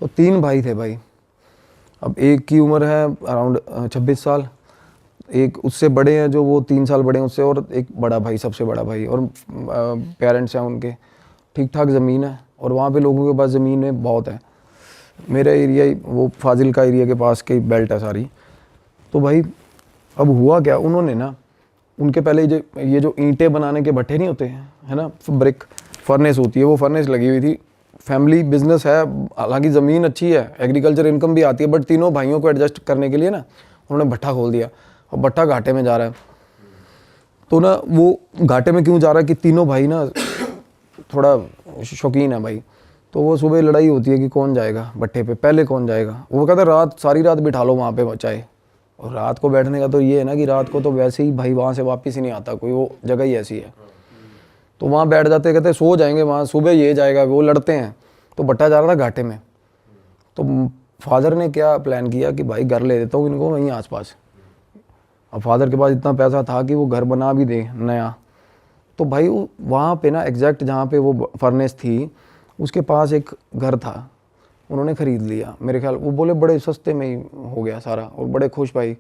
तो 3 भाई थे भाई। अब एक की उम्र है अराउंड 26 साल, एक उससे बड़े हैं जो वो 3 साल बड़े हैं उससे, और एक बड़ा भाई, सबसे बड़ा भाई, और पेरेंट्स हैं उनके, ठीक ठाक ज़मीन है, और वहाँ पे लोगों के पास ज़मीनें बहुत है। मेरा एरिया ही वो फाजिल का एरिया के पास की बेल्ट है सारी। तो भाई अब हुआ क्या, उन्होंने ना उनके पहले ये जो ईंटें बनाने के भट्ठे नहीं होते हैं, है ना, ब्रिक फर्नेस होती है, वो फर्नेस लगी हुई थी। फैमिली बिजनेस है, हालांकि ज़मीन अच्छी है, एग्रीकल्चर इनकम भी आती है, बट तीनों भाइयों को एडजस्ट करने के लिए ना उन्होंने भट्ठा खोल दिया, और भट्ठा घाटे में जा रहा है। तो ना वो घाटे में क्यों जा रहा है कि तीनों भाई ना थोड़ा शौकीन है भाई। तो वो सुबह लड़ाई होती है कि कौन जाएगा भट्ठे पे, पहले कौन जाएगा। वो कहता है रात, सारी रात बिठा लो वहाँ पे चाहे। और रात को बैठने का तो ये है ना कि रात को तो वैसे ही भाई वहाँ से वापस ही नहीं आता कोई, वो जगह ही ऐसी है। तो वहाँ बैठ जाते, कहते सो जाएंगे वहाँ, सुबह ये जाएगा, वो लड़ते हैं। तो भट्टा जा रहा था घाटे में। तो फादर ने क्या प्लान किया कि भाई घर ले देता हूँ इनको वहीं आसपास। अब फादर के पास इतना पैसा था कि वो घर बना भी दे नया। तो भाई वहाँ पे ना एग्जैक्ट जहाँ पे वो फर्नेस थी उसके पास एक घर था, उन्होंने ख़रीद लिया मेरे ख्याल। वो बोले बड़े सस्ते में ही हो गया सारा, और बड़े खुश भाई।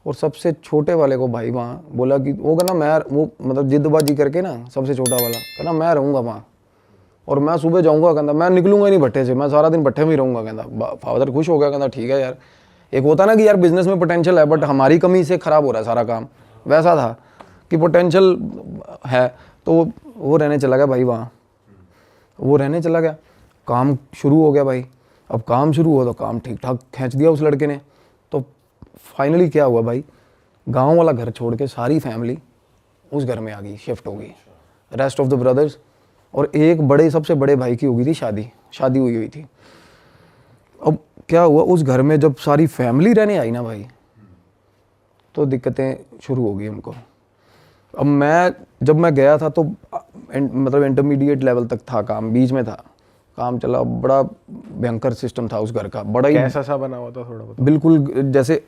और सबसे छोटे वाले को भाई वहाँ बोला कि वो कहना मैं, वो मतलब जिद्दबाजी करके ना सबसे छोटा वाला कहना मैं रहूँगा वहाँ, और मैं सुबह जाऊँगा, कहता मैं निकलूँगा ही नहीं भट्टे से, मैं सारा दिन भट्टे में ही रहूँगा। कहता फादर खुश हो गया, कहता ठीक है यार। एक होता ना कि यार बिज़नेस में पोटेंशियल है बट हमारी कमी से ख़राब हो रहा है सारा काम, वैसा था कि पोटेंशियल है। तो वो रहने चला गया भाई वहाँ, वो रहने चला गया। काम शुरू हो गया भाई। अब काम शुरू हुआ तो काम ठीक ठाक खींच दिया उस लड़के ने। तो फाइनली क्या हुआ भाई, गांव वाला घर छोड़ के सारी फैमिली उस घर में आ गई, शिफ्ट हो गई, रेस्ट ऑफ द ब्रदर्स। और एक बड़े, सबसे बड़े भाई की हो गई थी शादी हुई थी। अब क्या हुआ, उस घर में जब सारी फैमिली रहने आई ना भाई, तो दिक्कतें शुरू हो गई हमको। अब जब मैं गया था तो मतलब इंटरमीडिएट लेवल तक था काम, बीच में था काम चला, बड़ा भयंकर सिस्टम था उस घर का। बड़ा ही कैसा सा बना हुआ था, थोड़ा बताओ। बिल्कुल जैसे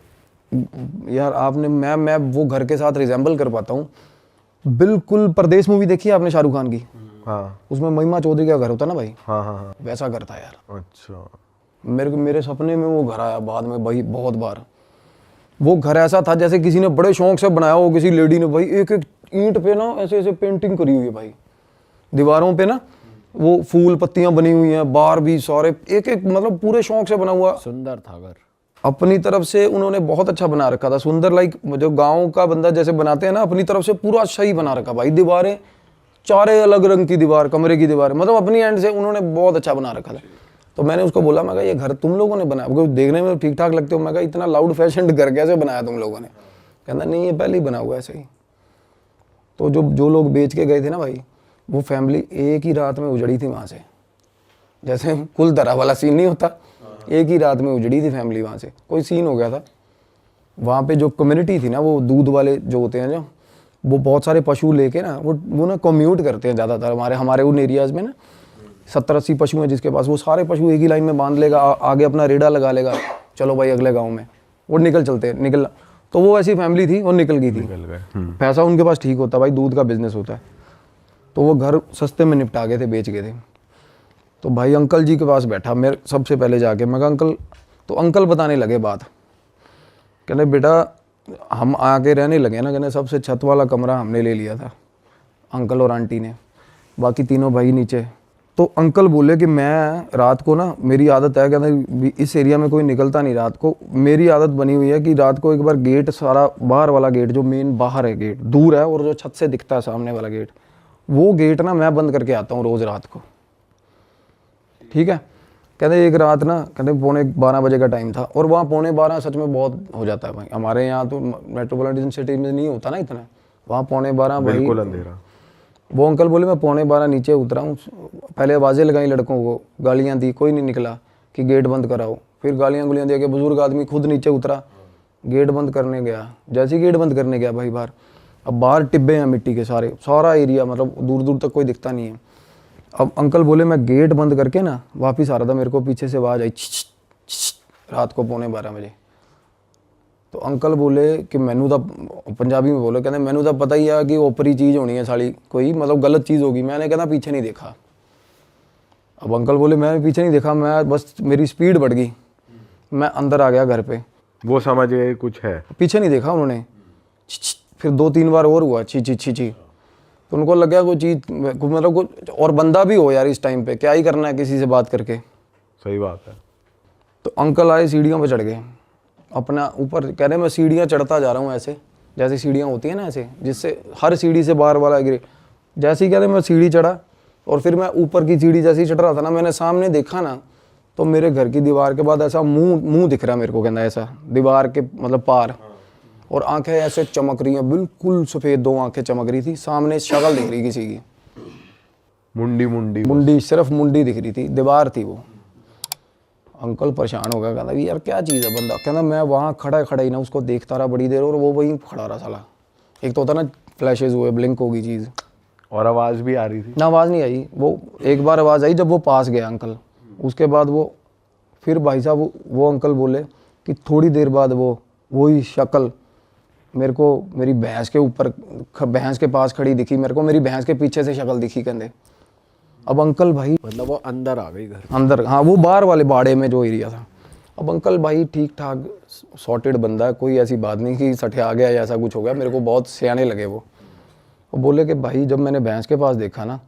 यार आपने, मैं वो घर के साथ रिजेंबल कर पाता हूँ बिल्कुल। परदेश मूवी देखी है आपने शाहरुख खान की? हाँ। उसमें महिमा चौधरी का घर होता ना भाई, हाँ हाँ हाँ, वैसा घर था यार। अच्छा। मेरे सपने में वो घर आया बाद में भाई बहुत बार। वो घर ऐसा था जैसे किसी ने बड़े शौक से बनाया हो, किसी लेडी ने भाई। एक एक ईंट पे ना ऐसे ऐसे पेंटिंग करी हुई है भाई, दीवारों पे ना वो फूल पत्तियां बनी हुई हैं, बाहर भी सारे एक एक, मतलब पूरे शौक से बना हुआ। सुंदर था घर, अपनी तरफ से उन्होंने बहुत अच्छा बना रखा था, सुंदर, लाइक जो गांव का बंदा जैसे बनाते हैं ना, अपनी तरफ से पूरा अच्छा ही बना रखा भाई। दीवारें चारे अलग रंग की दीवार, कमरे की दीवार, मतलब अपनी एंड से उन्होंने बहुत अच्छा बना रखा था। तो मैंने उसको बोला, मैं कहा ये घर तुम लोगों ने बनाया? क्योंकि देखने में ठीक ठाक लगते हो। मैं कहा इतना लाउड फैशन घर कैसे बनाया तुम लोगों ने? कहना नहीं ये पहले ही बना हुआ ऐसे ही। तो जो लोग बेच के गए थे ना भाई, वो फैमिली एक ही रात में उजड़ी थी वहाँ से। जैसे कुलधरा वाला सीन नहीं होता, एक ही रात में उजड़ी थी फैमिली वहाँ से। कोई सीन हो गया था वहाँ पे। जो कम्युनिटी थी ना, वो दूध वाले जो होते हैं, जो वो बहुत सारे पशु लेके ना वो ना कम्यूट करते हैं ज़्यादातर हमारे उन एरियाज़ में ना। 70-80 पशु हैं जिसके पास, वो सारे पशु एक ही लाइन में बांध लेगा, आगे अपना रेड़ा लगा लेगा, चलो भाई अगले गाँव में, वो निकल। तो वो ऐसी फैमिली थी, वो निकल गई थी। पैसा उनके पास ठीक होता भाई, दूध का बिजनेस होता है। तो वो घर सस्ते में निपटा गए थे, बेच गए थे। तो भाई अंकल जी के पास बैठा मेरे सबसे पहले जाके, मैं कहा अंकल, तो अंकल बताने लगे बात। कहने बेटा हम आके रहने लगे ना, कहने सबसे छत वाला कमरा हमने ले लिया था, अंकल और आंटी ने, बाकी तीनों भाई नीचे। तो अंकल बोले कि मैं रात को ना, मेरी आदत है, कहते इस एरिया में कोई निकलता नहीं रात को, मेरी आदत बनी हुई है कि रात को एक बार गेट, सारा बाहर वाला गेट जो मेन बाहर है गेट दूर है, और जो छत से दिखता है सामने वाला गेट, वो गेट ना मैं बंद करके आता हूँ रोज़ रात को, ठीक है। कहते एक रात ना, कहते 11:45 बजे का टाइम था, और वहाँ 11:45 सच में बहुत हो जाता है भाई। हमारे यहाँ तो मेट्रोपॉलिटन सिटी में नहीं होता ना इतना, वहाँ 11:45 भाई बिल्कुल अंधेरा। वो अंकल बोले मैं 11:45 नीचे उतरा हूँ, पहले आवाज़ें लगाई लड़कों को, गालियाँ दी, कोई नहीं निकला कि गेट बंद कराओ। फिर गालियाँ दे के बुजुर्ग आदमी खुद नीचे उतरा, गेट बंद करने गया। जैसे ही गेट बंद करने गया भाई बाहर, अब बाहर टिब्बे हैं मिट्टी के सारे, सारा एरिया, मतलब दूर दूर तक कोई दिखता नहीं है। अब अंकल बोले मैं गेट बंद करके ना वापस आ रहा था, मेरे को पीछे से आवाज़ आई रात को 11:45 बजे। तो अंकल बोले कि मैनू तो, पंजाबी में बोले, कहते मैनू तो पता ही है कि ओपरी चीज़ होनी है साली, कोई मतलब गलत चीज़ होगी। मैंने कहना पीछे नहीं देखा। अब अंकल बोले मैं पीछे नहीं देखा, मैं बस मेरी स्पीड बढ़ गई, मैं अंदर आ गया घर पे। वो समझ गए कुछ है, पीछे नहीं देखा उन्होंने। फिर 2-3 बार और हुआ छी छी छी छी, तो उनको लग गया कोई चीज़, मतलब कुछ और बंदा भी हो यार इस टाइम पे, क्या ही करना है किसी से बात करके। सही बात है। तो अंकल आए, सीढ़ियों पे चढ़ गए अपना ऊपर, कह रहे मैं सीढ़ियाँ चढ़ता जा रहा हूँ ऐसे, जैसे सीढ़ियाँ होती है ना ऐसे, जिससे हर सीढ़ी से बार वाला गिरे। जैसे ही कह रहे मैं सीढ़ी चढ़ा, और फिर मैं ऊपर की सीढ़ी जैसे ही चढ़ रहा था ना, मैंने सामने देखा ना, तो मेरे घर की दीवार के बाद ऐसा मुंह दिख रहा है मेरे को, कहना ऐसा दीवार के मतलब पार, और आंखें ऐसे चमक रही हैं, बिल्कुल सफ़ेद 2 आंखें चमक रही थी, सामने शक्ल दिख रही किसी की, मुंडी सिर्फ मुंडी दिख रही थी, दीवार थी वो। अंकल परेशान हो गया, कहता यार क्या चीज़ है बंदा, कहना मैं वहाँ खड़ा ही ना उसको देखता रहा बड़ी देर, और वो वहीं खड़ा रहा साला। एक तो होता ना फ्लैशेज हुए, ब्लिंक होगी चीज़, और आवाज़ भी आ रही थी ना, आवाज़ नहीं आई। वो एक बार आवाज़ आई जब वो पास गया अंकल, उसके बाद वो फिर भाई साहब वो अंकल बोले कि थोड़ी देर बाद वही शक्ल मेरे को मेरी भैंस के ऊपर, भैंस के पास खड़ी दिखी मेरे को, मेरी भैंस के पीछे से शक्ल दिखी कहते। अब अंकल भाई, मतलब वो अंदर आ गई घर अंदर, हाँ वो बाहर वाले बाड़े में जो एरिया था। अब अंकल भाई ठीक ठाक सॉर्टेड बंदा है, कोई ऐसी बात नहीं कि सठे आ गया या ऐसा कुछ हो गया, मेरे को बहुत सियाने लगे वो। बोले कि भाई जब मैंने भैंस के पास देखा ना,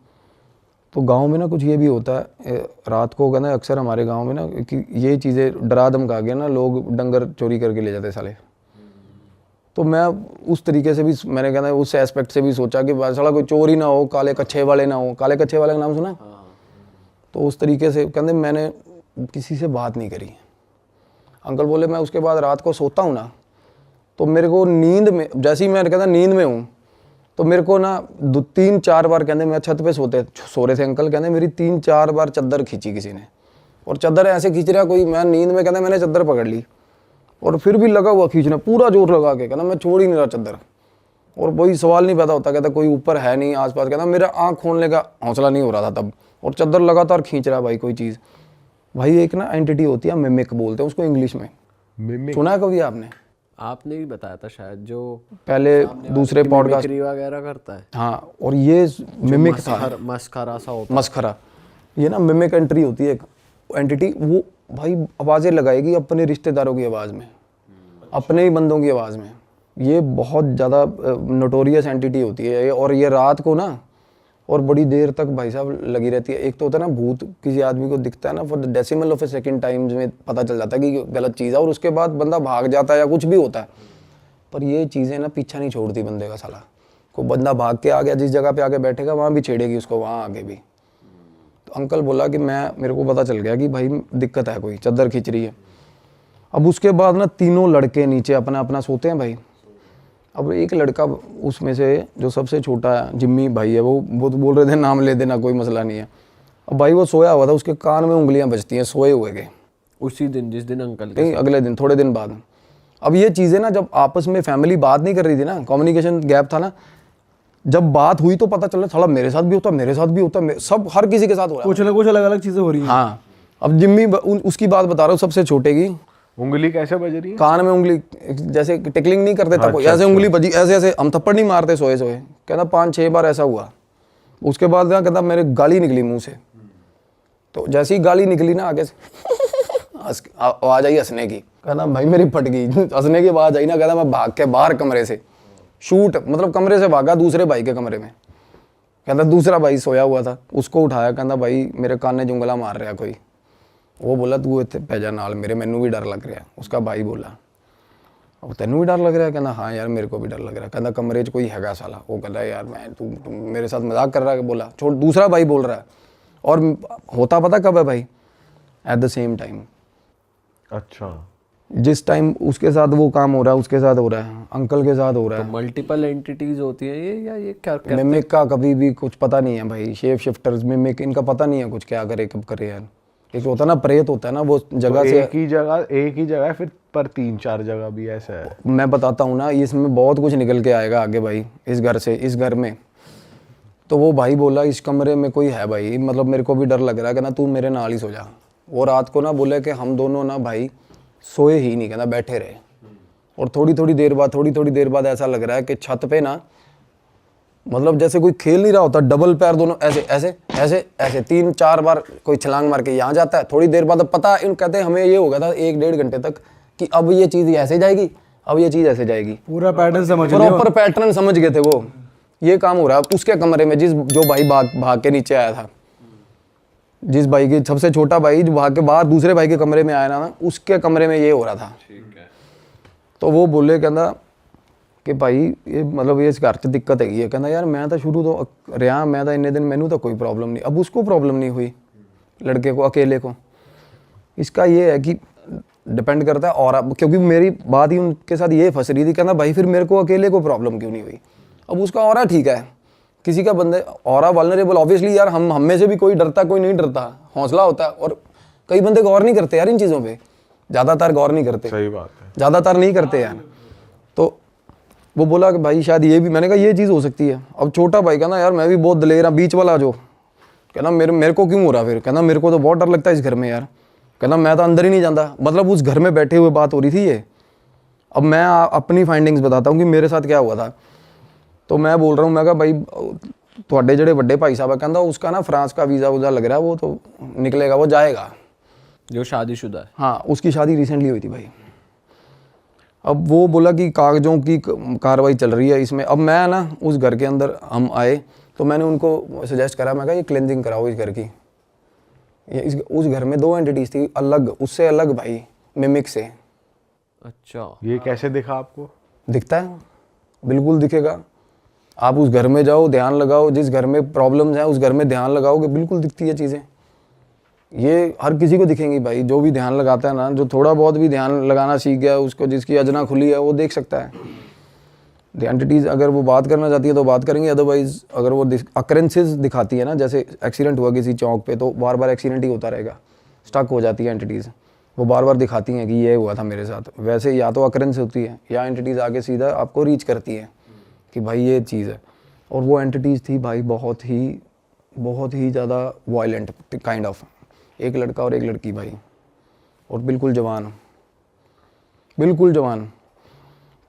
तो गांव में ना कुछ ये भी होता है, रात को कहना अक्सर हमारे गांव में ना कि ये चीज़ें डरा धमका के ना लोग डंगर चोरी करके ले जाते साले। तो मैं उस तरीके से भी मैंने कहना उस एस्पेक्ट से भी सोचा कि साला कोई चोर ही ना हो, काले कच्छे वाले ना हो। काले कच्छे वाले का नाम सुना? तो उस तरीके से कहते मैंने किसी से बात नहीं करी। अंकल बोले मैं उसके बाद रात को सोता हूँ ना, तो मेरे को नींद में, जैसे ही मैं कहता नींद में हूँ, तो मेरे को ना 3-4 बार कहते मैं छत पे सो रहे थे अंकल, कहते मेरी 3-4 बार चादर खींची किसी ने, और चादर ऐसे खींच रहा कोई, मैं नींद में कहते मैंने चादर पकड़ ली, और फिर भी लगा हुआ खींचना पूरा जोर लगा के, कहना मैं छोड़ ही नहीं रहा चादर। और वही सवाल नहीं पैदा होता, कहता कोई ऊपर है नहीं आसपास, कहना मेरा आँख खोलने का हौसला नहीं हो रहा था तब, और चादर लगातार खींच रहा भाई कोई चीज़। भाई एक ना एंटिटी होती है, मिमिक बोलते हैं उसको इंग्लिश में, मिमिक सुना है कभी आपने? आपने भी बताया था शायद, जो पहले दूसरे पॉडकास्ट वगैरह करता है। हाँ, और ये मिमिक था, मस्खरा सा होता मस्खरा। ये ना मिमिक एंट्री होती है, एक एंटिटी, वो भाई आवाज़ें लगाएगी अपने रिश्तेदारों की आवाज़ में, अपने ही बंदों की आवाज़ में। ये बहुत ज़्यादा नोटोरियस एंटिटी होती है, और ये रात को ना और बड़ी देर तक भाई साहब लगी रहती है। एक तो होता है ना भूत किसी आदमी को दिखता है ना, for the decimal of A second time में पता चल जाता है कि गलत चीज़ है, और उसके बाद बंदा भाग जाता है या कुछ भी होता है। पर ये चीज़ें ना पीछा नहीं छोड़ती बंदे का साला। कोई बंदा भाग के आ गया, जिस जगह पे आके बैठेगा वहाँ भी छेड़ेगी उसको, वहाँ आगे भी। तो अंकल बोला कि मेरे को पता चल गया कि भाई दिक्कत है, कोई चादर खींच रही है। अब उसके बाद ना तीनों लड़के नीचे अपना अपना सोते हैं भाई। अब एक लड़का उसमें से जो सबसे छोटा जिम्मी भाई है, वो तो बोल रहे थे नाम ले देना, कोई मसला नहीं है। अब भाई वो सोया हुआ था, उसके कान में उंगलियां बजती हैं सोए हुए के, उसी दिन जिस दिन अंकल नहीं अगले दिन, थोड़े दिन बाद। अब ये चीज़ें ना जब आपस में फैमिली बात नहीं कर रही थी ना, कम्युनिकेशन गैप था ना, जब बात हुई तो पता चला साला मेरे साथ भी होता, मेरे साथ भी होता, सब हर किसी के साथ हो रहा है, कुछ ना कुछ अलग अलग चीज़ें हो रही हैं। हाँ। अब जिम्मी उसकी बात बता रहा हूँ, सबसे छोटे की उंगली कैसे बज रही है? कान में उंगली, जैसे टिकलिंग नहीं करते था कोई, ऐसे उंगली बजी, ऐसे ऐसे, हम थप्पड़ नहीं मारते सोए सोए, कहता 5-6 बार ऐसा हुआ। उसके बाद ना कहता मेरे गाली निकली मुंह से, तो जैसे ही गाली निकली ना आगे से आवाज आई हंसने की, कहता भाई मेरी फट गई, हंसने की आवाज आई ना, कहता मैं भाग के बाहर कमरे से शूट, मतलब कमरे से भागा दूसरे भाई के कमरे में। कहता दूसरा भाई सोया हुआ था, उसको उठाया, कहता भाई मेरे कान ने जुंगला मार रहा कोई। वो बोला तू इतने पैजा नाल मेरे, मैनू भी डर लग रहा। उसका भाई बोला अब तेनू भी डर लग रहा है? कहना हाँ यार मेरे को भी डर लग रहा है। कहना कमरे च कोई हैगा साला? वो कहता है यार मैं तू मेरे साथ मजाक कर रहा है। बोला छोड़, दूसरा भाई बोल रहा है, और होता पता कब है भाई? At the same time. अच्छा, जिस टाइम उसके साथ वो काम हो रहा है उसके साथ हो रहा है, अंकल के साथ हो रहा है। मल्टीपल एंटिटीज होती है ये, या ये क्या मिमिक का कभी भी कुछ पता नहीं है भाई। शेप शिफ्टर्स, मिमिक, इनका पता नहीं है कुछ क्या करे कब करे यार। एक होता है ना प्रेत होता है ना, वो जगह तो से एक ही जगह फिर पर 3-4 जगह भी ऐसा है। मैं बताता हूँ ना, इसमें बहुत कुछ निकल के आएगा आगे भाई, इस घर से, इस घर में। तो वो भाई बोला इस कमरे में कोई है भाई, मतलब मेरे को भी डर लग रहा है, कहना तू मेरे नाल ही सो जा। वो रात को ना बोले कि हम दोनों ना भाई सोए ही नहीं, कहना बैठे रहे। और थोड़ी थोड़ी देर बाद ऐसा लग रहा है कि छत पे ना मतलब जैसे कोई खेल नहीं रहा होता, डबल पैर दोनों ऐसे ऐसे ऐसे ऐसे 3-4 बार कोई छलांग मार के यहाँ जाता है। थोड़ी देर बाद अब पता इन कहते हैं हमें ये हो गया था 1-1.5 घंटे तक कि अब ये चीज़ ऐसे जाएगी, अब ये चीज़ ऐसे जाएगी, पूरा पैटर्न समझ लिया। प्रॉपर पैटर्न समझ गए थे वो। ये काम हो रहा है उसके कमरे में, जो भाई भाग के नीचे आया था, जिस भाई के सबसे छोटा भाई जो भाग के बाहर दूसरे भाई के कमरे में आया ना, उसके कमरे में ये हो रहा था। तो वो बोले कहना कि भाई ये मतलब ये घर च दिक्कत हैगी है। कहना यार मैं तो शुरू तो रहा, मैं तो इन्ने दिन मैनू तो कोई प्रॉब्लम नहीं। अब उसको प्रॉब्लम नहीं हुई, लड़के को, अकेले को। इसका ये है कि डिपेंड करता है। और अब क्योंकि मेरी बात ही उनके साथ ये फंस रही थी, कहना भाई फिर मेरे को अकेले को प्रॉब्लम क्यों नहीं हुई। अब उसका ऑरा ठीक है, किसी का बंदे ऑरा वल्नरेबल, ऑब्वियसली यार हम में से भी कोई डरता कोई नहीं डरता, हौसला होता है। और कई बंदे गौर नहीं करते यार इन चीज़ों पे, ज़्यादातर गौर नहीं करते। सही बात है, ज़्यादातर नहीं करते यार। तो वो बोला कि भाई शायद ये भी, मैंने कहा ये चीज़ हो सकती है। अब छोटा भाई कहना यार मैं भी बहुत दलेर, बीच वाला जो कहना मेरे को क्यों हो रहा, फिर कहना मेरे को तो बहुत डर लगता है इस घर में यार। कहना मैं तो अंदर ही नहीं जाता। मतलब उस घर में बैठे हुए बात हो रही थी ये। अब मैं अपनी फाइंडिंग्स बताता हूँ कि मेरे साथ क्या हुआ था। तो मैं बोल रहा हूँ, मैं कहा भाई थोड़े जड़े बड़े भाई साहब है, कहना उसका ना फ्रांस का वीज़ा वूज़ा लग रहा है, वो तो निकलेगा, वो जाएगा। जो शादीशुदा है। हाँ, उसकी शादी रिसेंटली हुई थी भाई। अब वो बोला कि कागजों की कार्रवाई चल रही है इसमें। अब मैं ना उस घर के अंदर हम आए तो मैंने उनको सजेस्ट करा, मैं कहा ये क्लेंजिंग कराओ इस घर की। उस घर में 2 एंटिटीज थी अलग, उससे अलग भाई, मिमिक से। अच्छा, ये कैसे दिखा आपको? दिखता है, बिल्कुल दिखेगा। आप उस घर में जाओ, ध्यान लगाओ, जिस घर में प्रॉब्लम्स हैं उस घर में ध्यान लगाओगे, बिल्कुल दिखती है चीज़ें। ये हर किसी को दिखेंगी भाई, जो भी ध्यान लगाता है ना, जो थोड़ा बहुत भी ध्यान लगाना सीख गया, उसको जिसकी अजना खुली है वो देख सकता है। द एंटिटीज़ अगर वो बात करना चाहती है तो बात करेंगे, अदरवाइज अगर वो अकरेंसेस दिखाती है ना, जैसे एक्सीडेंट हुआ किसी चौक पे तो बार बार एक्सीडेंट ही होता रहेगा, स्टक हो जाती है एंटिटीज़, वो बार बार दिखाती हैं कि ये हुआ था मेरे साथ। वैसे या तो अकरेंस होती है या एंटिटीज़ आगे सीधा आपको रीच करती है कि भाई ये चीज़ है। और वो एंटिटीज़ थी भाई बहुत ही ज़्यादा वायलेंट काइंड ऑफ, एक लड़का और एक लड़की भाई, और बिल्कुल जवान।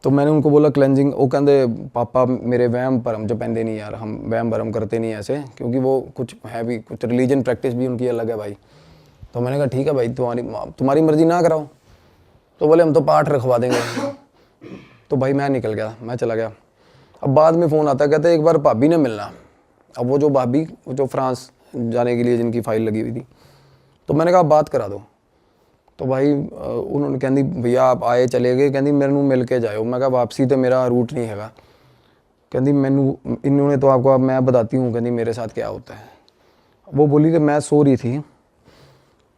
तो मैंने उनको बोला क्लेंजिंग, वो कहते पापा मेरे वहम भरम जो पहनते नहीं यार, हम वहम भरम करते नहीं ऐसे, क्योंकि वो कुछ है भी, कुछ रिलीजन प्रैक्टिस भी उनकी अलग है भाई। तो मैंने कहा ठीक है भाई, तुम्हारी मर्जी ना कराओ। तो बोले हम तो पाठ रखवा देंगे। तो भाई मैं निकल गया, मैं चला गया। अब बाद में फ़ोन आता, कहते एक बार भाभी ने मिलना। अब वो जो भाभी जो फ्रांस जाने के लिए जिनकी फ़ाइल लगी हुई थी, तो मैंने कहा बात करा दो। तो भाई उन्होंने कहती भैया आप आए चले गए, कहती मैनू मिल के जाओ। मैं कहा वापसी तो मेरा रूट नहीं हैगा। कहती मैनू इन्होंने तो आपको, अब मैं बताती हूँ कहती मेरे साथ क्या होता है। वो बोली कि मैं सो रही थी,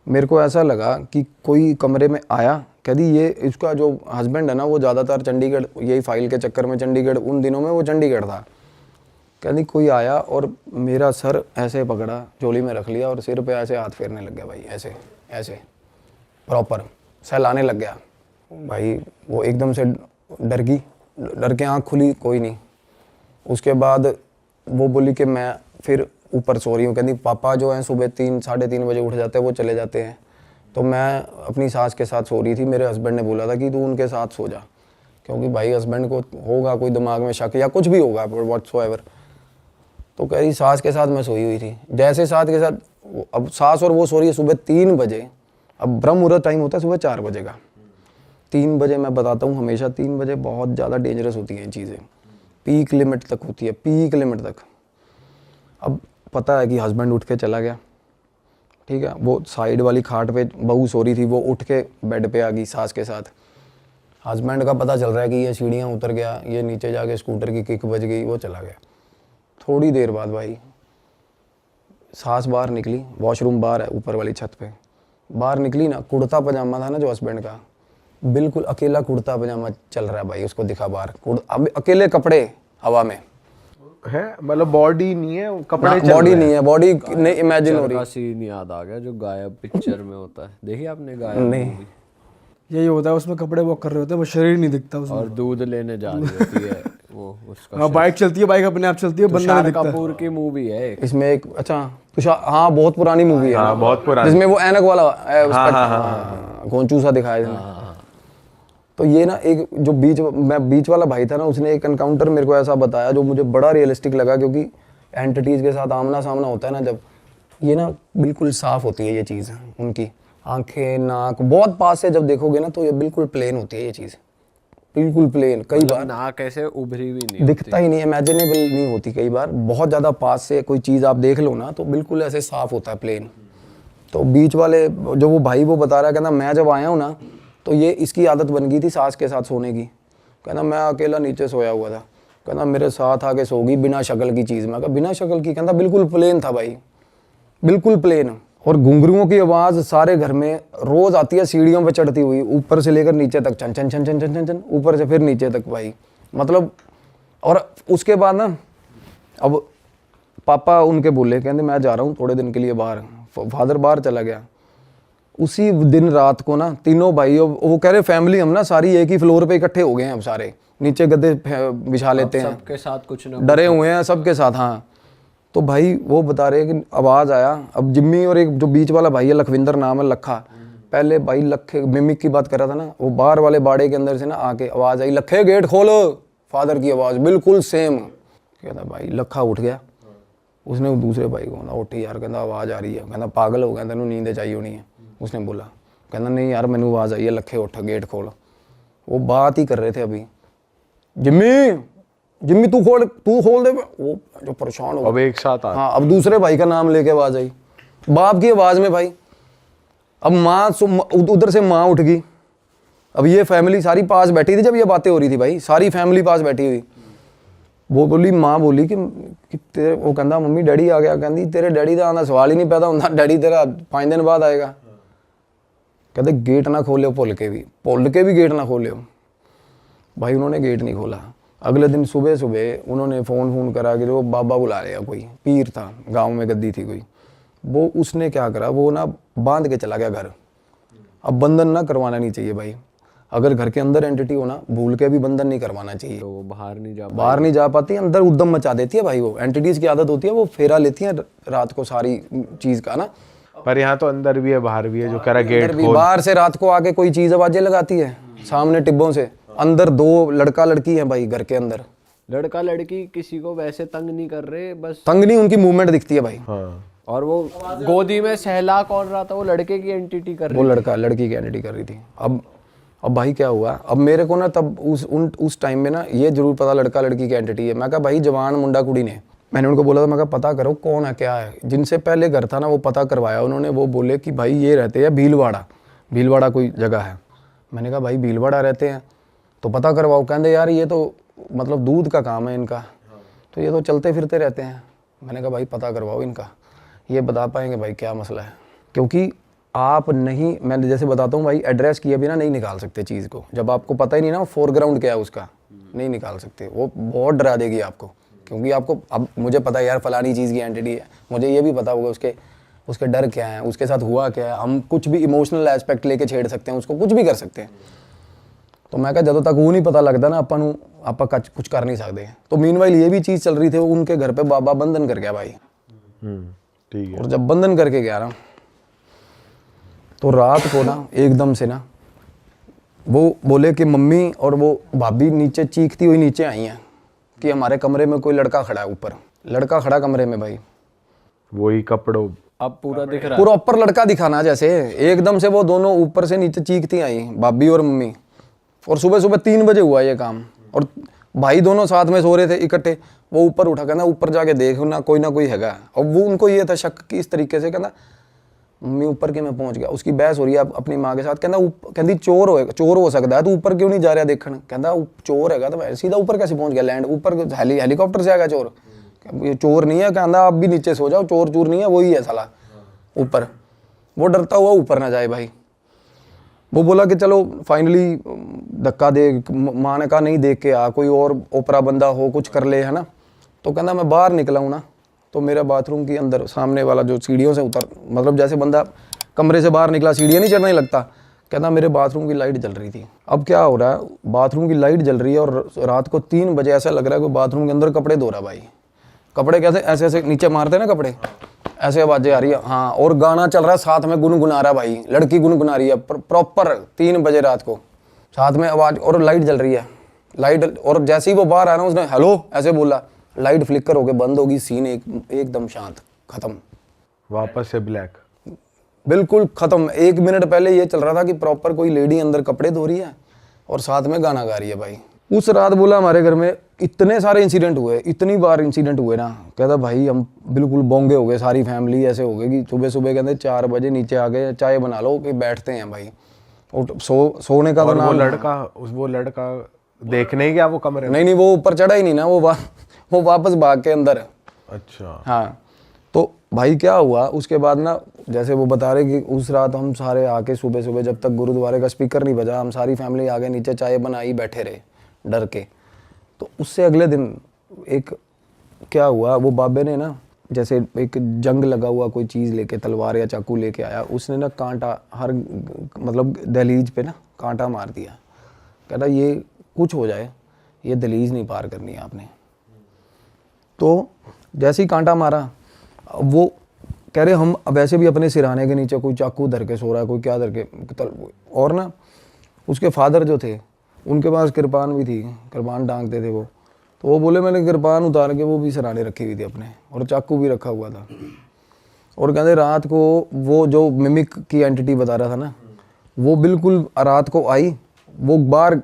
मेरे को ऐसा लगा कि कोई कमरे में आया। कहती ये इसका जो हस्बैंड है ना, वो ज़्यादातर चंडीगढ़, यही फाइल के चक्कर में चंडीगढ़, उन दिनों में वो चंडीगढ़ था। कहती कोई आया और मेरा सर ऐसे पकड़ा, झोली में रख लिया और सिर पे ऐसे हाथ फेरने लग गया भाई, ऐसे ऐसे प्रॉपर सहलाने लग गया भाई। वो एकदम से डर के आँख खुली, कोई नहीं। उसके बाद वो बोली कि मैं फिर ऊपर सो रही हूँ। कहती पापा जो हैं सुबह 3-3:30 बजे उठ जाते हैं, वो चले जाते हैं। तो मैं अपनी सास के साथ सो रही थी। मेरे हस्बैंड ने बोला था कि तू उनके साथ सो जा, क्योंकि भाई हस्बैंड को होगा कोई दिमाग में शक या कुछ भी होगा व्हाट्सएवर। तो कह रही सास के साथ मैं सोई हुई थी। जैसे सास के साथ, अब सास और वो सो रही है सुबह 3 बजे। अब ब्रह्म मुहूर्त टाइम होता है सुबह 4 बजे का। 3 बजे मैं बताता हूँ, हमेशा 3 बजे बहुत ज़्यादा डेंजरस होती हैं ये चीज़ें, पीक लिमिट तक होती है, पीक लिमिट तक। अब पता है कि हस्बैंड उठ के चला गया, ठीक है। वो साइड वाली खाट पे बहू सो रही थी, वो उठ के बेड पे आ गई सास के साथ। हस्बैंड का पता चल रहा है कि ये सीढ़ियाँ उतर गया, ये नीचे जाके स्कूटर की किक बज गई, वो चला गया। थोड़ी देर बाद भाई सास बाहर निकली, वॉशरूम बाहर है ऊपर वाली छत पे, बाहर निकली ना, कुर्ता पजामा था ना जो हस्बैंड का, बिल्कुल अकेला कुर्ता पजामा चल रहा है भाई, उसको दिखा बाहर, अब अकेले कपड़े हवा में है, मतलब बॉडी नहीं है, कपड़े चल बॉडी रहे नहीं है, बॉडी नहीं इमेजिन हो का रही। सीन याद आ गया जो गायब पिक्चर में होता है, देखिए आपने गायब नहीं। movie? यही होता है, उसमें कपड़े वॉक कर रहे होते हैं, वो शरीर नहीं दिखता उसमें। और दूध लेने जा रही होती है वो उसका हाँ, बाइक चलती है, बाइक अपने आप चलती है, बंदा नहीं तुषार दिखता। कपूर की मूवी है एक। इसमें एक अच्छा तुषार, हाँ बहुत पुरानी मूवी है, हाँ, बहुत पुरानी। जिसमें वो ऐनक वाला है, उसका गोंचू सा दिखाया इसमें। तो ये ना एक जो बीच वाला भाई था ना, उसने एक एनकाउंटर मेरे को ऐसा बताया जो मुझे बड़ा रियलिस्टिक लगा, क्योंकि एंटिटीज़ के साथ आमना सामना होता है ना जब, ये ना बिल्कुल साफ़ होती है ये चीज़, उनकी आंखें नाक बहुत पास से जब देखोगे ना तो ये बिल्कुल प्लेन होती है ये चीज़, बिल्कुल प्लेन। कई बार नाक ऐसे उभरी भी नहीं दिखता ही नहीं, इमेजिनेबल नहीं होती। कई बार बहुत ज़्यादा पास से कोई चीज़ आप देख लो ना तो बिल्कुल ऐसे साफ़ होता है प्लेन। तो बीच वाले जो वो भाई वो बता रहा है, कहना मैं जब आया हूँ ना तो ये इसकी आदत बन गई थी सास के साथ सोने की। कहना मैं अकेला नीचे सोया हुआ था, कहना मेरे साथ आके सो गई बिना शक्ल की चीज़। मैं कहा बिना शक्ल की? कहता बिल्कुल प्लेन था भाई, बिल्कुल प्लेन। और घुंघरुओं की आवाज़ सारे घर में रोज़ आती है, सीढ़ियों पे चढ़ती हुई, ऊपर से लेकर नीचे तक, छन छन छन छन छन छन छन, ऊपर से फिर नीचे तक भाई, मतलब। और उसके बाद ना अब पापा उनके बोले, कहते मैं जा रहा हूँ थोड़े दिन के लिए बाहर। फादर बाहर चला गया। उसी दिन रात को ना तीनों भाई, वो कह रहे फैमिली हम ना सारी एक ही फ्लोर पे इकट्ठे हो गए हैं, अब सारे नीचे गद्दे बिछा लेते हैं, सबके साथ कुछ ना डरे हुए हैं सबके साथ। हाँ, तो भाई वो बता रहे हैं कि आवाज़ आया। अब जिम्मी और एक जो बीच वाला भाई है लखविंदर नाम है, लखा, पहले भाई लखे मिमिक की बात कर रहा था ना, वो बाहर वाले बाड़े के अंदर से ना आके आवाज़ आई, लखे गेट खोलो। फादर की आवाज़ बिल्कुल सेम। कहता भाई लखा उठ गया, उसने दूसरे भाई को ना उठी यार, कहता आवाज़ आ रही है। कहता पागल हो गया, तेनों नींद चाहिए होनी है। उसने बोला, कहता नहीं यार मैंने आवाज़ आई है, लखे उठ गेट खोल। वो बात ही कर रहे थे अभी, जिम्मी जिम्मी तू खोल दे। वो जो परेशान हो अब एक साथ आ। हाँ, अब दूसरे भाई का नाम लेके आवाज़ आई, बाप की आवाज़ में भाई। अब माँ उधर से माँ उठ गई। अब ये फैमिली सारी पास बैठी थी जब ये बातें हो रही थी भाई, सारी फैमिली पास बैठी हुई। वो बोली, माँ बोली कि तेरे, वो कहता मम्मी डैडी आ गया। कहती तेरे डैडी का आना सवाल ही नहीं पैदा होता, डैडी तेरा 5 दिन बाद आएगा। कहते गेट ना खोले, भुल के भी गेट ना खोले। भाई उन्होंने गेट नहीं खोला। अगले दिन सुबह सुबह उन्होंने फ़ोन करा कि वो बाबा बुला लिया, कोई पीर था गांव में, गद्दी थी कोई। वो उसने क्या करा, वो ना बांध के चला गया घर। अब बंधन ना करवाना नहीं चाहिए भाई, अगर घर के अंदर एंटिटी हो ना, भूल के भी बंधन नहीं करवाना चाहिए। तो वो बाहर नहीं जा पाती, अंदर उद्दम मचा देती है भाई। वो एंटिटीज़ की आदत होती है, वो फेरा लेती है रात को सारी चीज़ का ना। पर यहाँ तो अंदर भी है बाहर भी है, जो कह रहा गेट खोल। बाहर से रात को आके कोई चीज़ आवाज़ें लगाती है सामने टिब्बों से। अंदर 2 लड़का लड़की है भाई घर के अंदर। लड़का लड़की किसी को वैसे तंग नहीं कर रहे, बस तंग नहीं, उनकी मूवमेंट दिखती है भाई। हाँ। और वो गोदी में सहला कौन रहा था, वो लड़के की एंटिटी कर वो रही लड़का लड़की की एंटिटी कर रही थी। अब भाई क्या हुआ, अब मेरे को ना तब उस टाइम में ना ये जरूर पता लड़का लड़की की एंटिटी है। मैं कहा भाई जवान मुंडा कुड़ी ने, मैंने उनको बोला था, मैं कहा पता करो कौन है क्या है। जिनसे पहले घर था ना वो पता करवाया उन्होंने। वो बोले कि भाई ये रहते हैं भीलवाड़ा कोई जगह है। मैंने कहा भाई भीलवाड़ा रहते हैं तो पता करवाओ। कहते यार ये तो मतलब दूध का काम है इनका, तो ये तो चलते फिरते रहते हैं। मैंने कहा भाई पता करवाओ इनका, ये बता पाएंगे भाई क्या मसला है। क्योंकि आप नहीं, मैं जैसे बताता हूँ भाई, एड्रेस किए बिना नहीं निकाल सकते चीज़ को। जब आपको पता ही नहीं ना फोरग्राउंड क्या है उसका, नहीं निकाल सकते। वो बहुत डरा देगी आपको, क्योंकि आपको अब मुझे पता है यार फलानी चीज़ की एंटिटी है, मुझे ये भी पता होगा उसके डर क्या है, उसके साथ हुआ क्या है। हम कुछ भी इमोशनल एस्पेक्ट लेके छेड़ सकते हैं उसको, कुछ भी कर सकते हैं। तो मैं कहा ਜਦੋਂ तक वो नहीं पता लगता ना ਆਪਾਂ कुछ कर नहीं सकते। तो मीनवाइल ये भी चीज़ चल रही थी, उनके घर पे बाबा बंधन कर गया भाई। ठीक है। और जब बंधन करके गया ना तो रात को ना एकदम से ना वो बोले कि मम्मी और वो भाभी नीचे चीखती हुई नीचे आई हैं कि हमारे कमरे में कोई लड़का खड़ा है, ऊपर लड़का खड़ा कमरे में भाई, वही कपड़ों। अब पूरा दिख रहा है। पूरा ऊपर लड़का दिखाना जैसे। एकदम से वो दोनों ऊपर से नीचे चीखती आई, भाभी और मम्मी। और सुबह 3 बजे हुआ ये काम, और भाई दोनों साथ में सो रहे थे इकट्ठे। वो ऊपर उठा, कहना ऊपर जाके देख ना कोई हैगा। और वो उनको ये था शक कि इस तरीके से, कहना मम्मी ऊपर के मैं पहुंच गया। उसकी बहस हो रही है अपनी माँ के साथ। कहती चोर हो सकता है, तू ऊपर क्यों नहीं जा रहा देखने। कहता चोर हैगा तो सीधा ऊपर कैसे पहुंच गया, लैंड ऊपर हेलीकॉप्टर से आएगा चोर। ये चोर नहीं है, कहता आप भी नीचे सो जाओ, चोर नहीं है, वही है साला ऊपर। वो डरता हुआ ऊपर ना जाए भाई। वो बोला कि चलो फाइनली धक्का दे, माँ ने कहा नहीं देख के आ, कोई और ओपरा बंदा हो कुछ कर ले, है ना। तो कहना मैं बाहर निकला हूँ ना, तो मेरा बाथरूम के अंदर सामने वाला जो सीढ़ियों से उतर, मतलब जैसे बंदा कमरे से बाहर निकला सीढ़ियाँ नहीं चढ़ने लगता, कहना मेरे बाथरूम की लाइट जल रही थी। अब क्या हो रहा है, बाथरूम की लाइट जल रही है और रात को 3 बजे ऐसा लग रहा है कि बाथरूम के अंदर कपड़े धो रहा भाई। कपड़े कैसे ऐसे नीचे मारते हैं ना कपड़े, ऐसे आवाजें आ रही है। हाँ, और गाना चल रहा है साथ में, गुनगुना रहा भाई, लड़की गुनगुना रही है प्रॉपर 3 बजे रात को। साथ में आवाज़, और लाइट जल रही है, लाइट, और जैसे ही वो बाहर आया ना उसने हेलो ऐसे बोला, लाइट फ्लिकर होके बंद होगी, सीन एकदम शांत, खत्म, वापस से ब्लैक। बिल्कुल खत्म। 1 मिनट पहले ये चल रहा था कि प्रॉपर कोई लेडी अंदर कपड़े धो रही है और साथ में गाना गा रही है भाई। उस रात बोला हमारे घर में इतने सारे इंसिडेंट हुए, इतनी बार इंसिडेंट हुए ना, कहता भाई हम बिल्कुल बोंगे हो गए, सारी फैमिली ऐसे हो गई कि सुबह सुबह कहते 4 बजे नीचे आ गए, चाय बना लो कि बैठते हैं भाई, और सोने का तो और नाम। वो लड़का देखने ही गया वो कमरे में? नहीं वो ऊपर चढ़ा ही नहीं ना, वो वापस भाग के अंदर। अच्छा। हाँ, तो भाई क्या हुआ उसके बाद ना, जैसे वो बता रहे कि उस रात हम सारे आके सुबह सुबह जब तक गुरुद्वारे का स्पीकर नहीं बजा, हम सारी फैमिली आगे नीचे चाय बनाई बैठे रहे डर के। तो उससे अगले दिन एक क्या हुआ, वो बाबे ने ना जैसे एक जंग लगा हुआ कोई चीज़ लेके, तलवार या चाकू लेके आया, उसने ना कांटा हर मतलब दहलीज पे ना कांटा मार दिया। कहता ये कुछ हो जाए, ये दहलीज नहीं पार करनी है आपने। तो जैसे ही कांटा मारा, वो कह रहे हम वैसे भी अपने सिरहाने के नीचे कोई चाकू धर के सो रहा है, कोई क्या धर के, और ना उसके फादर जो थे उनके पास कृपान भी थी, कृपान टांगते थे वो। तो वो बोले मैंने कृपान उतार के वो भी सिरहाने रखी हुई थी अपने, और चाकू भी रखा हुआ था। और कहते रात को वो जो मिमिक की एंटिटी बता रहा था ना, वो बिल्कुल रात को आई, वो बाहर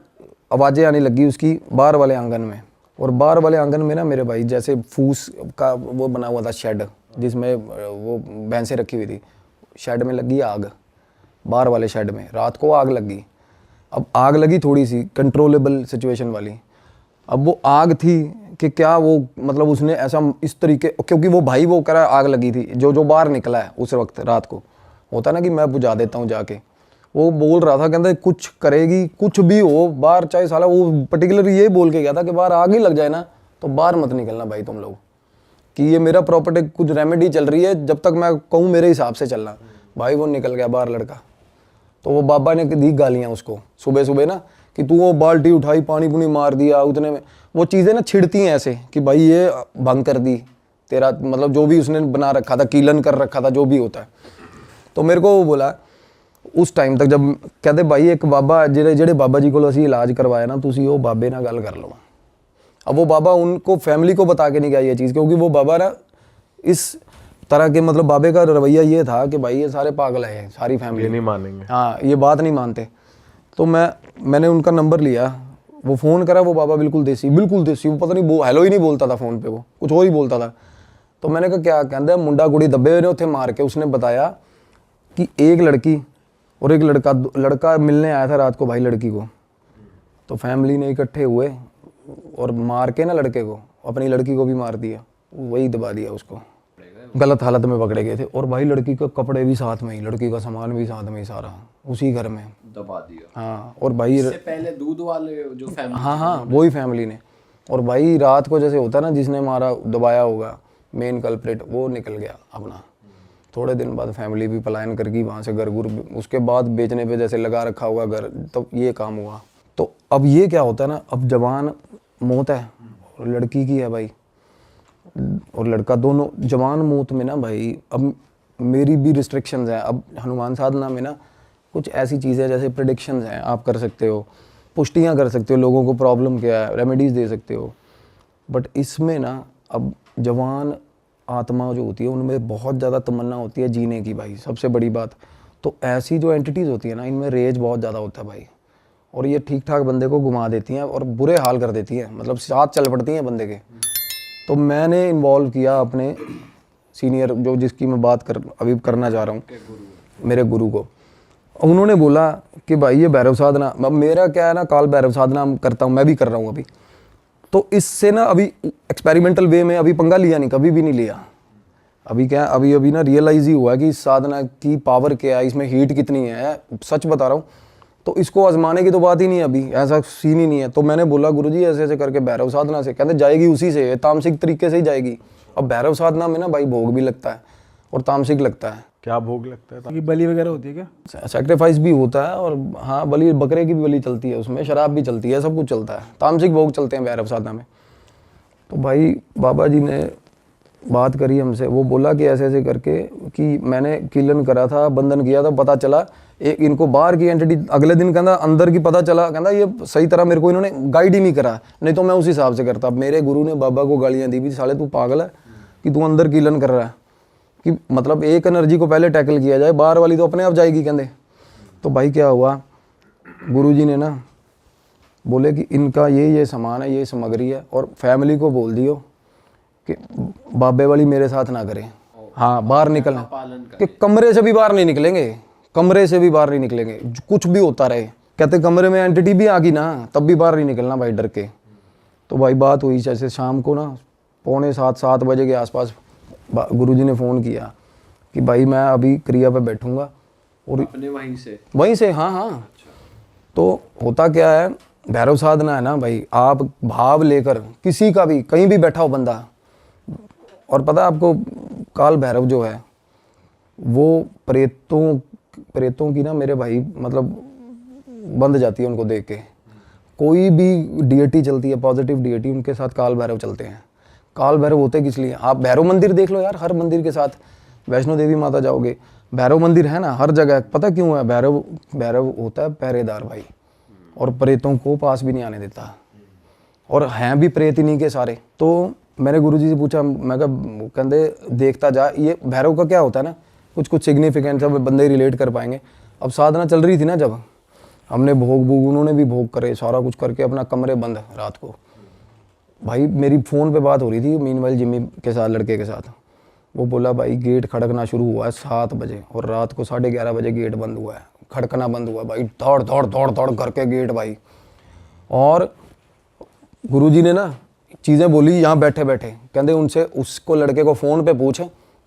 आवाज़ें आने लगी उसकी बाहर वाले आंगन में, और बाहर वाले आंगन में ना मेरे भाई जैसे फूस का वो बना हुआ था शेड, जिसमें वो भैंसें रखी हुई थी, शेड में लगी आग, बाहर वाले शेड में रात को आग लगी। अब आग लगी थोड़ी सी कंट्रोलेबल सिचुएशन वाली, अब वो आग थी कि क्या वो मतलब उसने ऐसा इस तरीके, क्योंकि वो भाई वो कह रहा आग लगी थी, जो बाहर निकला है उस वक्त रात को, होता ना कि मैं बुझा देता हूँ जाके, वो बोल रहा था कहता कुछ करेगी, कुछ भी हो बाहर, चाहे साला वो पर्टिकुलर ये बोल के गया था कि बाहर आग ही लग जाए ना तो बाहर मत निकलना भाई तुम लोग, कि ये मेरा प्रॉपर्टी कुछ रेमेडी चल रही है, जब तक मैं कहूँ मेरे हिसाब से चलना। भाई वो निकल गया बाहर लड़का। तो वो बाबा ने दी गालियाँ उसको सुबह सुबह ना, कि तू वो बाल्टी उठाई पानी पुनी मार दिया, उतने में वो चीज़ें ना छिड़ती हैं ऐसे कि भाई ये भंग कर दी तेरा, मतलब जो भी उसने बना रखा था, कीलन कर रखा था, जो भी होता है। तो मेरे को वो बोला उस टाइम तक, जब कहते भाई एक बाबा जेड़े बाबा जी को असी इलाज करवाया ना, तुसी वो बाबे ना गल कर लो। अब वो बाबा उनको फैमिली को बता के नहीं गया ये चीज़, क्योंकि वो बाबा ना इस तरह के, मतलब बाबे का रवैया ये था कि भाई ये सारे पागल है, सारी फैमिली ये नहीं मानेंगे, हाँ ये बात नहीं मानते। तो मैंने उनका नंबर लिया, वो फ़ोन करा, वो बाबा बिल्कुल देसी, वो पता नहीं हेलो ही नहीं बोलता था फ़ोन पे, वो कुछ और ही बोलता था। तो मैंने कहा क्या, कहते मुंडा कुड़ी दबे हुए ने उत्थे मार के। उसने बताया कि एक लड़की और एक लड़का मिलने आया था रात को भाई लड़की को, तो फैमिली ने इकट्ठे हुए और मार के ना लड़के को, अपनी लड़की को भी मार दिया, वही दबा दिया उसको, गलत हालत में पकड़े गए थे। और भाई लड़की के कपड़े भी साथ में ही, लड़की का सामान भी साथ में ही, सारा उसी घर में दबा दिया। हाँ, और भाई इससे पहले दूध वाले जो फैमिली, हाँ वही फैमिली ने। और भाई रात को जैसे होता ना, जिसने मारा दबाया होगा मेन कल्प्रिट, वो निकल गया अपना। थोड़े दिन बाद फैमिली भी पलायन कर गई वहाँ से, घर गुर उसके बाद बेचने पे जैसे लगा रखा हुआ घर, तब ये काम हुआ। तो अब ये क्या होता है ना, अब जवान मौत है और लड़की की है भाई, और लड़का, दोनों जवान मौत में ना भाई, अब मेरी भी रिस्ट्रिक्शंस हैं। अब हनुमान साधना में ना कुछ ऐसी चीज़ें जैसे प्रेडिक्शंस हैं, आप कर सकते हो, पुष्टियाँ कर सकते हो, लोगों को प्रॉब्लम क्या है, रेमेडीज़ दे सकते हो। बट इसमें ना अब जवान आत्मा जो होती है उनमें बहुत ज़्यादा तमन्ना होती है जीने की भाई, सबसे बड़ी बात। तो ऐसी जो एंटिटीज़ होती है ना, इनमें रेज बहुत ज़्यादा होता है भाई, और ये ठीक ठाक बंदे को घुमा देती हैं और बुरे हाल कर देती हैं, मतलब साथ चल पड़ती हैं बंदे के। तो मैंने इन्वॉल्व किया अपने सीनियर, जो जिसकी मैं बात अभी करना चाह रहा हूँ, मेरे गुरु को। उन्होंने बोला कि भाई ये भैरव साधना, मेरा क्या है ना, काल भैरव साधना करता हूँ, मैं भी कर रहा हूँ अभी। तो इससे ना अभी एक्सपेरिमेंटल वे में अभी पंगा लिया नहीं, कभी भी नहीं लिया। अभी क्या, अभी ना रियलाइज़ ही हुआ कि इस साधना की पावर क्या है, इसमें हीट कितनी है, सच बता रहा हूँ। तो इसको आजमाने की तो बात ही नहीं है, अभी ऐसा सीन ही नहीं है। तो मैंने बोला गुरुजी ऐसे ऐसे करके भैरव साधना से, कहते जाएगी उसी से, तामसिक तरीके से ही जाएगी। अब भैरव साधना में ना भाई भोग भी लगता है और तामसिक लगता है। क्या भोग लगता है? कि बलि वगैरह होती है क्या? सैक्रिफाइस भी होता है, और हाँ बलि, बकरे की भी बलि चलती है उसमें, शराब भी चलती है, सब कुछ चलता है, तामसिक भोग चलते हैं भैरव साधना में। तो भाई बाबा जी ने बात करी हमसे, वो बोला कि ऐसे ऐसे करके कि मैंने कीलन करा था, बंधन किया था, पता चला एक इनको बाहर की एंटिटी, अगले दिन कहता अंदर की पता चला, कहता ये सही तरह मेरे को इन्होंने गाइड ही नहीं करा, नहीं तो मैं उस हिसाब से करता। अब मेरे गुरु ने बाबा को गालियाँ दी भी, साले तू पागल है कि तू अंदर कीलन कर रहा है, कि मतलब एक एनर्जी को पहले टैकल किया जाए, बाहर वाली तो अपने आप जाएगी कहते। तो भाई क्या हुआ, गुरुजी ने ना बोले कि इनका ये सामान है, ये सामग्री है, और फैमिली को बोल दियो कि बाबे वाली मेरे साथ ना करें। हाँ, बाहर निकलना कि कमरे से भी बाहर नहीं निकलेंगे, कमरे से भी बाहर नहीं निकलेंगे, कुछ भी होता रहे। कहते कमरे में एंटिटी भी आ गई ना तब भी बाहर नहीं निकलना भाई, डर के। तो भाई बात हुई जैसे शाम को ना 6:45-7 बजे के आसपास गुरुजी ने फ़ोन किया कि भाई मैं अभी क्रिया पे बैठूंगा, और अपने वहीं से हाँ। तो होता क्या है, भैरव साधना है ना भाई, आप भाव लेकर किसी का भी कहीं भी बैठा हो बंदा, और पता है आपको काल भैरव जो है वो प्रेतों की ना मेरे भाई मतलब बंद जाती है उनको देख के। कोई भी डीएटी चलती है, पॉजिटिव डीएटी, उनके साथ काल भैरव चलते हैं। काल भैरव होते किस लिए, आप भैरव मंदिर देख लो यार, हर मंदिर के साथ वैष्णो देवी माता जाओगे, भैरव मंदिर है ना हर जगह। पता क्यों है, भैरव होता है पहरेदार भाई, और प्रेतों को पास भी नहीं आने देता, और हैं भी प्रेत इन्हीं के सारे। तो मैंने गुरुजी से पूछा, मैं कहा कहते देखता जा, ये भैरव का क्या होता है ना, कुछ सिग्निफिकेंट सब बंदे रिलेट कर पाएंगे। अब साधना चल रही थी ना, जब हमने भोग उन्होंने भी भोग करे, सारा कुछ करके अपना कमरे बंद रात को। भाई मेरी फ़ोन पे बात हो रही थी मीनवाइल जिम्मी के साथ, लड़के के साथ। वो बोला भाई गेट खड़कना शुरू हुआ है 7 बजे, और रात को 11:30 बजे गेट बंद हुआ है, खड़कना बंद हुआ भाई, दौड़ करके गेट भाई। और गुरुजी ने ना चीज़ें बोली यहाँ बैठे बैठे, कहते उनसे उसको लड़के को फ़ोन पे पूछ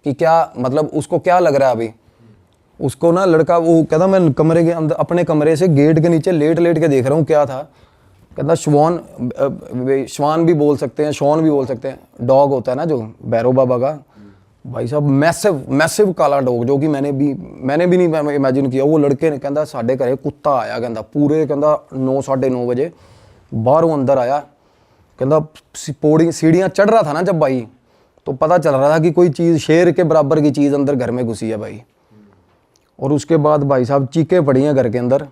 कि क्या मतलब उसको क्या लग रहा है अभी। उसको ना लड़का वो कहता मैं कमरे के अंदर अपने कमरे से गेट के नीचे लेट के देख रहा हूँ क्या था। कहता श्वान भी बोल सकते हैं, शॉन भी बोल सकते हैं, डॉग होता है ना जो भैरव बाबा का, भाई साहब मैसिव काला डॉग, जो कि मैंने भी नहीं इमेजिन किया। वो लड़के ने कहता साढ़े घरे कुत्ता आया, कहता पूरे कहता 9-9:30 बजे बाहरों अंदर आया। कहता पौड़ी सीढ़ियाँ चढ़ रहा था ना जब भाई, तो पता चल रहा था कि कोई चीज़ शेर के बराबर की चीज़ अंदर घर में घुसी है भाई। और उसके बाद भाई साहब चीखें पड़ी हैं घर के अंदर,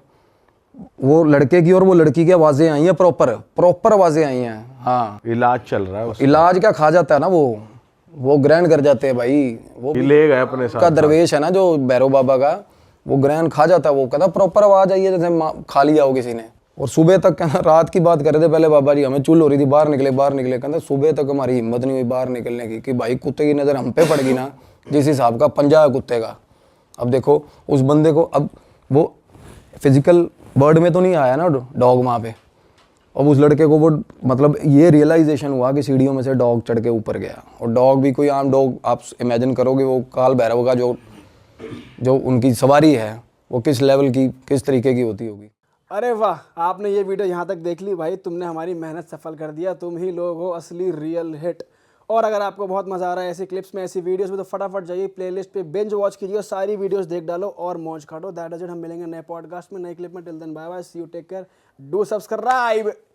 वो लड़के की और वो लड़की की आवाज़ें आई हैं, प्रॉपर आवाज़ें आई हैं। हाँ, इलाज चल रहा है, इलाज क्या खा जाता है ना, वो ग्रहण कर जाते हैं भाई। वो ले गए अपने साथ का दरवेश है ना जो भैरव बाबा का, वो ग्रहण खा जाता है। वो कहता प्रॉपर आवाज़ आई है जैसे खा लिया हो किसी ने। और सुबह तक कहना, रात की बात कर रहे थे पहले बाबा जी, हमें चुल हो रही थी, बाहर निकले। कहते सुबह तक हमारी हिम्मत नहीं हुई बाहर निकलने की, कि भाई कुत्ते की नज़र हम पे पड़ गई ना, जिस हिसाब का पंजा है कुत्ते का। अब देखो उस बंदे को, अब वो फिजिकल वर्ड में तो नहीं आया ना डॉग वहाँ पे। अब उस लड़के को वो मतलब ये रियलाइजेशन हुआ कि सीढ़ियों में से डॉग चढ़ के ऊपर गया, और डॉग भी कोई आम डॉग आप इमेजिन करोगे, वो काल भैरव का जो उनकी सवारी है वो किस लेवल की, किस तरीके की होती होगी। अरे वाह, आपने ये वीडियो यहाँ तक देख ली भाई, तुमने हमारी मेहनत सफल कर दिया। तुम ही लोग हो असली रियल हिट। और अगर आपको बहुत मजा आ रहा है ऐसी क्लिप्स में, ऐसी वीडियोस में, तो फटाफट जाइए प्लेलिस्ट पे बिंज वॉच कीजिए, सारी वीडियोस देख डालो और मौज काटो। That is it. हम मिलेंगे नए पॉडकास्ट में, नए क्लिप में। Till then bye bye, see you, take care, do subscribe.